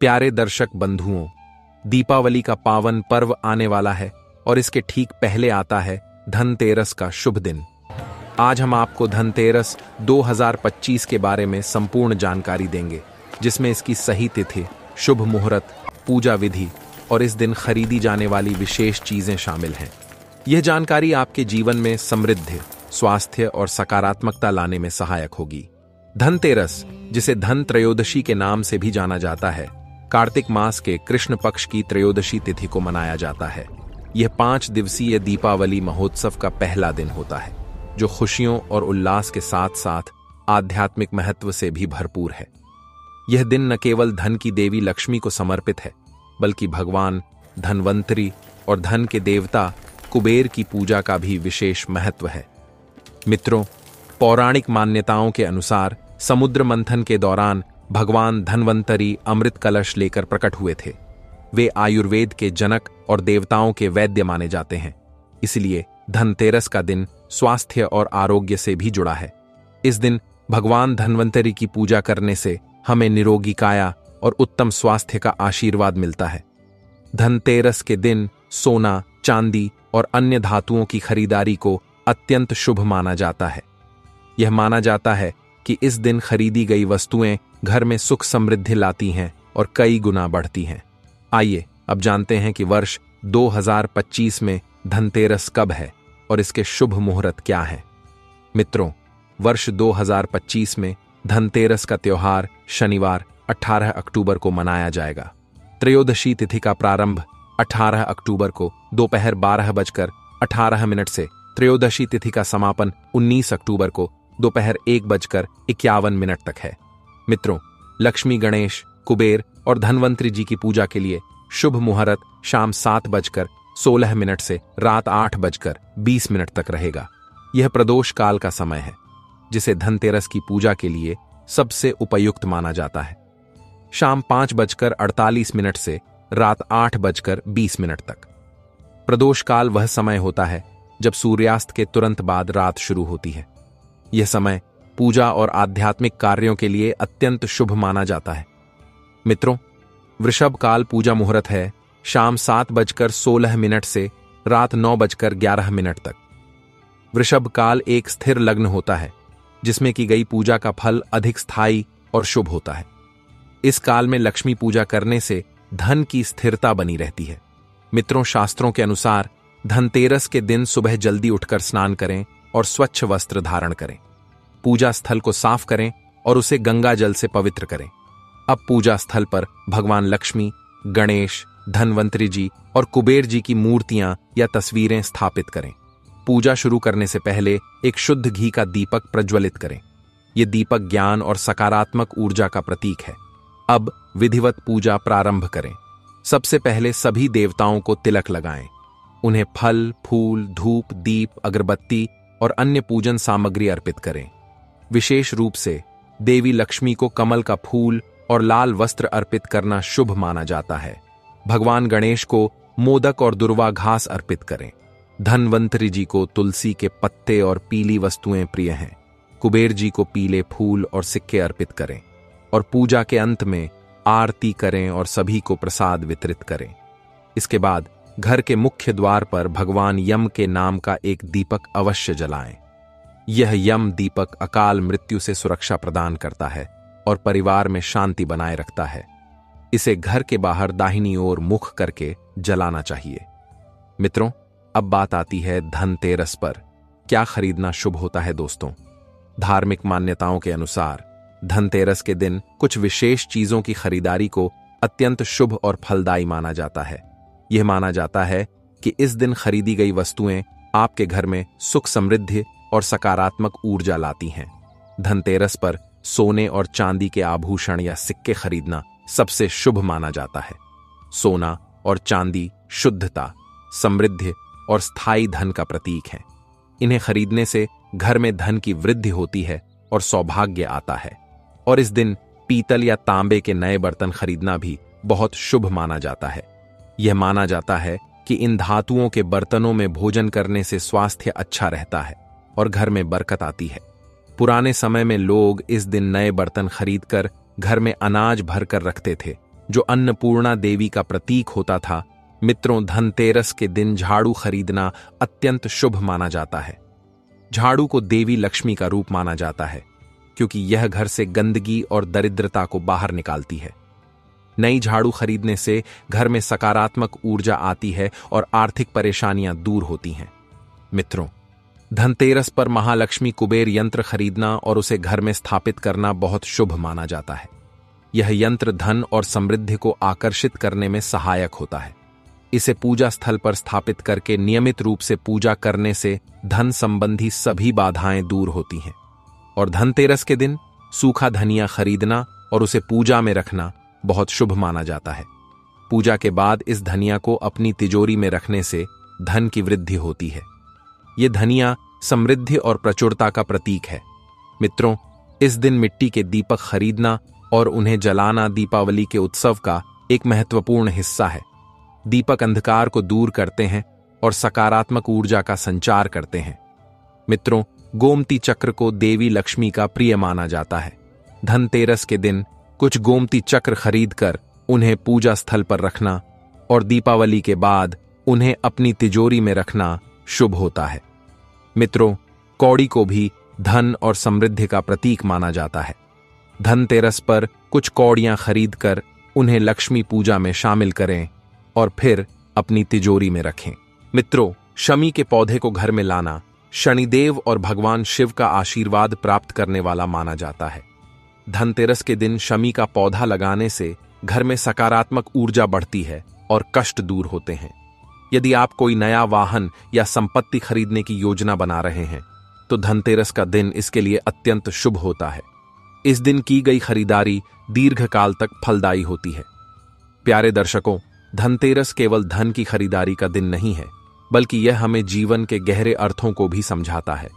प्यारे दर्शक बंधुओं, दीपावली का पावन पर्व आने वाला है और इसके ठीक पहले आता है धनतेरस का शुभ दिन। आज हम आपको धनतेरस 2025 के बारे में संपूर्ण जानकारी देंगे, जिसमें इसकी सही तिथि, शुभ मुहूर्त, पूजा विधि और इस दिन खरीदी जाने वाली विशेष चीजें शामिल हैं। यह जानकारी आपके जीवन में समृद्धि, स्वास्थ्य और सकारात्मकता लाने में सहायक होगी। धनतेरस, जिसे धन त्रयोदशी के नाम से भी जाना जाता है, कार्तिक मास के कृष्ण पक्ष की त्रयोदशी तिथि को मनाया जाता है। यह 5 दिवसीय दीपावली महोत्सव का पहला दिन होता है, जो खुशियों और उल्लास के साथ साथ आध्यात्मिक महत्व से भी भरपूर है। यह दिन न केवल धन की देवी लक्ष्मी को समर्पित है, बल्कि भगवान धनवंतरी और धन के देवता कुबेर की पूजा का भी विशेष महत्व है। मित्रों, पौराणिक मान्यताओं के अनुसार समुद्र मंथन के दौरान भगवान धनवंतरी अमृत कलश लेकर प्रकट हुए थे। वे आयुर्वेद के जनक और देवताओं के वैद्य माने जाते हैं। इसलिए धनतेरस का दिन स्वास्थ्य और आरोग्य से भी जुड़ा है। इस दिन भगवान धनवंतरी की पूजा करने से हमें निरोगी काया और उत्तम स्वास्थ्य का आशीर्वाद मिलता है। धनतेरस के दिन सोना, चांदी और अन्य धातुओं की खरीदारी को अत्यंत शुभ माना जाता है। यह माना जाता है कि इस दिन खरीदी गई वस्तुएं घर में सुख समृद्धि लाती हैं और कई गुना बढ़ती हैं। आइए अब जानते हैं कि वर्ष 2025 में धनतेरस कब है और इसके शुभ मुहूर्त क्या है। मित्रों, वर्ष 2025 में धनतेरस का त्योहार शनिवार 18 अक्टूबर को मनाया जाएगा। त्रयोदशी तिथि का प्रारंभ 18 अक्टूबर को दोपहर 12:18 से, त्रयोदशी तिथि का समापन 19 अक्टूबर को दोपहर 1:51 तक है। मित्रों, लक्ष्मी, गणेश, कुबेर और धनवंतरी जी की पूजा के लिए शुभ मुहूर्त शाम 7:16 से रात 8:20 तक रहेगा। यह प्रदोष काल का समय है, जिसे धनतेरस की पूजा के लिए सबसे उपयुक्त माना जाता है। शाम 5:48 से रात 8:20 तक। प्रदोष काल वह समय होता है जब सूर्यास्त के तुरंत बाद रात शुरू होती है। यह समय पूजा और आध्यात्मिक कार्यों के लिए अत्यंत शुभ माना जाता है। मित्रों, वृषभ काल पूजा मुहूर्त है शाम 7:16 से रात 9:11 तक। वृषभ काल एक स्थिर लग्न होता है, जिसमें की गई पूजा का फल अधिक स्थायी और शुभ होता है। इस काल में लक्ष्मी पूजा करने से धन की स्थिरता बनी रहती है। मित्रों, शास्त्रों के अनुसार धनतेरस के दिन सुबह जल्दी उठकर स्नान करें और स्वच्छ वस्त्र धारण करें। पूजा स्थल को साफ करें और उसे गंगा जल से पवित्र करें। अब पूजा स्थल पर भगवान लक्ष्मी, गणेश, धनवंतरी जी और कुबेर जी की मूर्तियां या तस्वीरें स्थापित करें। पूजा शुरू करने से पहले एक शुद्ध घी का दीपक प्रज्वलित करें। यह दीपक ज्ञान और सकारात्मक ऊर्जा का प्रतीक है। अब विधिवत पूजा प्रारंभ करें। सबसे पहले सभी देवताओं को तिलक लगाएं। उन्हें फल, फूल, धूप, दीप, अगरबत्ती और अन्य पूजन सामग्री अर्पित करें। विशेष रूप से देवी लक्ष्मी को कमल का फूल और लाल वस्त्र अर्पित करना शुभ माना जाता है। भगवान गणेश को मोदक और दुर्वा घास अर्पित करें। धनवंतरी जी को तुलसी के पत्ते और पीली वस्तुएं प्रिय हैं। कुबेर जी को पीले फूल और सिक्के अर्पित करें और पूजा के अंत में आरती करें और सभी को प्रसाद वितरित करें। इसके बाद घर के मुख्य द्वार पर भगवान यम के नाम का एक दीपक अवश्य जलाएं। यह यम दीपक अकाल मृत्यु से सुरक्षा प्रदान करता है और परिवार में शांति बनाए रखता है। इसे घर के बाहर दाहिनी ओर मुख करके जलाना चाहिए। मित्रों, अब बात आती है धनतेरस पर क्या खरीदना शुभ होता है। दोस्तों, धार्मिक मान्यताओं के अनुसार धनतेरस के दिन कुछ विशेष चीजों की खरीदारी को अत्यंत शुभ और फलदायी माना जाता है। यह माना जाता है कि इस दिन खरीदी गई वस्तुएं आपके घर में सुख, समृद्धि और सकारात्मक ऊर्जा लाती हैं। धनतेरस पर सोने और चांदी के आभूषण या सिक्के खरीदना सबसे शुभ माना जाता है। सोना और चांदी शुद्धता, समृद्धि और स्थायी धन का प्रतीक हैं। इन्हें खरीदने से घर में धन की वृद्धि होती है और सौभाग्य आता है। और इस दिन पीतल या तांबे के नए बर्तन खरीदना भी बहुत शुभ माना जाता है। यह माना जाता है कि इन धातुओं के बर्तनों में भोजन करने से स्वास्थ्य अच्छा रहता है और घर में बरकत आती है। पुराने समय में लोग इस दिन नए बर्तन खरीदकर घर में अनाज भर कर रखते थे जो अन्नपूर्णा देवी का प्रतीक होता था, मित्रों, धनतेरस के दिन झाड़ू खरीदना अत्यंत शुभ माना जाता है। झाड़ू को देवी लक्ष्मी का रूप माना जाता है, क्योंकि यह घर से गंदगी और दरिद्रता को बाहर निकालती है। नई झाड़ू खरीदने से घर में सकारात्मक ऊर्जा आती है और आर्थिक परेशानियां दूर होती हैं। मित्रों, धनतेरस पर महालक्ष्मी कुबेर यंत्र खरीदना और उसे घर में स्थापित करना बहुत शुभ माना जाता है। यह यंत्र धन और समृद्धि को आकर्षित करने में सहायक होता है। इसे पूजा स्थल पर स्थापित करके नियमित रूप से पूजा करने से धन संबंधी सभी बाधाएं दूर होती हैं। और धनतेरस के दिन सूखा धनिया खरीदना और उसे पूजा में रखना बहुत शुभ माना जाता है। पूजा के बाद इस धनिया को अपनी तिजोरी में रखने से धन की वृद्धि होती है। यह धनिया समृद्धि और प्रचुरता का प्रतीक है। मित्रों, इस दिन मिट्टी के दीपक खरीदना और उन्हें जलाना दीपावली के उत्सव का एक महत्वपूर्ण हिस्सा है। दीपक अंधकार को दूर करते हैं और सकारात्मक ऊर्जा का संचार करते हैं। मित्रों, गोमती चक्र को देवी लक्ष्मी का प्रिय माना जाता है। धनतेरस के दिन कुछ गोमती चक्र खरीदकर उन्हें पूजा स्थल पर रखना और दीपावली के बाद उन्हें अपनी तिजोरी में रखना शुभ होता है। मित्रों, कौड़ी को भी धन और समृद्धि का प्रतीक माना जाता है। धनतेरस पर कुछ कौड़ियां खरीदकर उन्हें लक्ष्मी पूजा में शामिल करें और फिर अपनी तिजोरी में रखें। मित्रों, शमी के पौधे को घर में लाना शनिदेव और भगवान शिव का आशीर्वाद प्राप्त करने वाला माना जाता है। धनतेरस के दिन शमी का पौधा लगाने से घर में सकारात्मक ऊर्जा बढ़ती है और कष्ट दूर होते हैं। यदि आप कोई नया वाहन या संपत्ति खरीदने की योजना बना रहे हैं, तो धनतेरस का दिन इसके लिए अत्यंत शुभ होता है। इस दिन की गई खरीदारी दीर्घकाल तक फलदायी होती है। प्यारे दर्शकों, धनतेरस केवल धन की खरीदारी का दिन नहीं है, बल्कि यह हमें जीवन के गहरे अर्थों को भी समझाता है।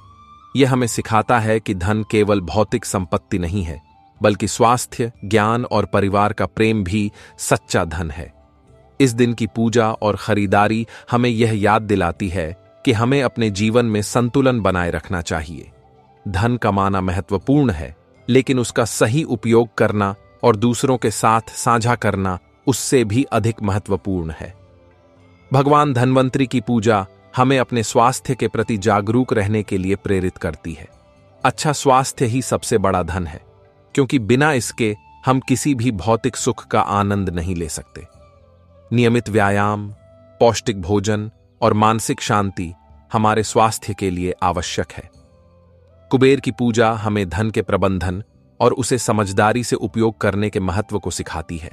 यह हमें सिखाता है कि धन केवल भौतिक संपत्ति नहीं है, बल्कि स्वास्थ्य, ज्ञान और परिवार का प्रेम भी सच्चा धन है। इस दिन की पूजा और खरीदारी हमें यह याद दिलाती है कि हमें अपने जीवन में संतुलन बनाए रखना चाहिए। धन कमाना महत्वपूर्ण है, लेकिन उसका सही उपयोग करना और दूसरों के साथ साझा करना उससे भी अधिक महत्वपूर्ण है। भगवान धन्वंतरी की पूजा हमें अपने स्वास्थ्य के प्रति जागरूक रहने के लिए प्रेरित करती है। अच्छा स्वास्थ्य ही सबसे बड़ा धन है, क्योंकि बिना इसके हम किसी भी भौतिक सुख का आनंद नहीं ले सकते। नियमित व्यायाम, पौष्टिक भोजन और मानसिक शांति हमारे स्वास्थ्य के लिए आवश्यक है। कुबेर की पूजा हमें धन के प्रबंधन और उसे समझदारी से उपयोग करने के महत्व को सिखाती है।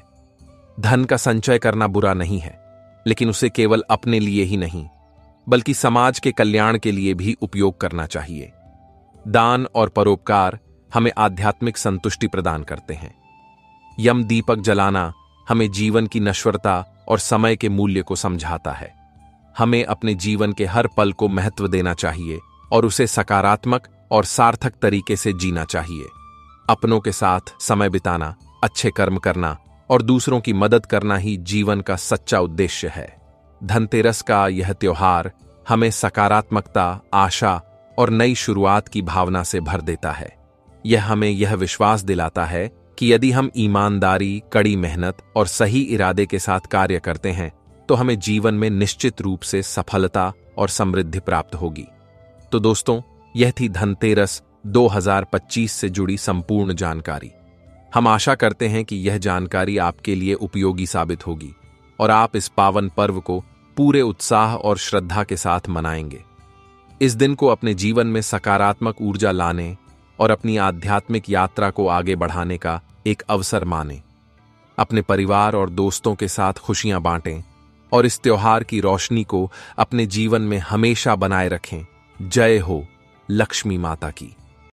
धन का संचय करना बुरा नहीं है, लेकिन उसे केवल अपने लिए ही नहीं, बल्कि समाज के कल्याण के लिए भी उपयोग करना चाहिए। दान और परोपकार हमें आध्यात्मिक संतुष्टि प्रदान करते हैं। यम दीपक जलाना हमें जीवन की नश्वरता और समय के मूल्य को समझाता है। हमें अपने जीवन के हर पल को महत्व देना चाहिए और उसे सकारात्मक और सार्थक तरीके से जीना चाहिए। अपनों के साथ समय बिताना, अच्छे कर्म करना और दूसरों की मदद करना ही जीवन का सच्चा उद्देश्य है। धनतेरस का यह त्योहार हमें सकारात्मकता, आशा और नई शुरुआत की भावना से भर देता है। यह हमें यह विश्वास दिलाता है कि यदि हम ईमानदारी, कड़ी मेहनत और सही इरादे के साथ कार्य करते हैं, तो हमें जीवन में निश्चित रूप से सफलता और समृद्धि प्राप्त होगी। तो दोस्तों, यह थी धनतेरस 2025 से जुड़ी संपूर्ण जानकारी। हम आशा करते हैं कि यह जानकारी आपके लिए उपयोगी साबित होगी और आप इस पावन पर्व को पूरे उत्साह और श्रद्धा के साथ मनाएंगे। इस दिन को अपने जीवन में सकारात्मक ऊर्जा लाने और अपनी आध्यात्मिक यात्रा को आगे बढ़ाने का एक अवसर मानें। अपने परिवार और दोस्तों के साथ खुशियां बांटें और इस त्योहार की रोशनी को अपने जीवन में हमेशा बनाए रखें। जय हो लक्ष्मी माता की।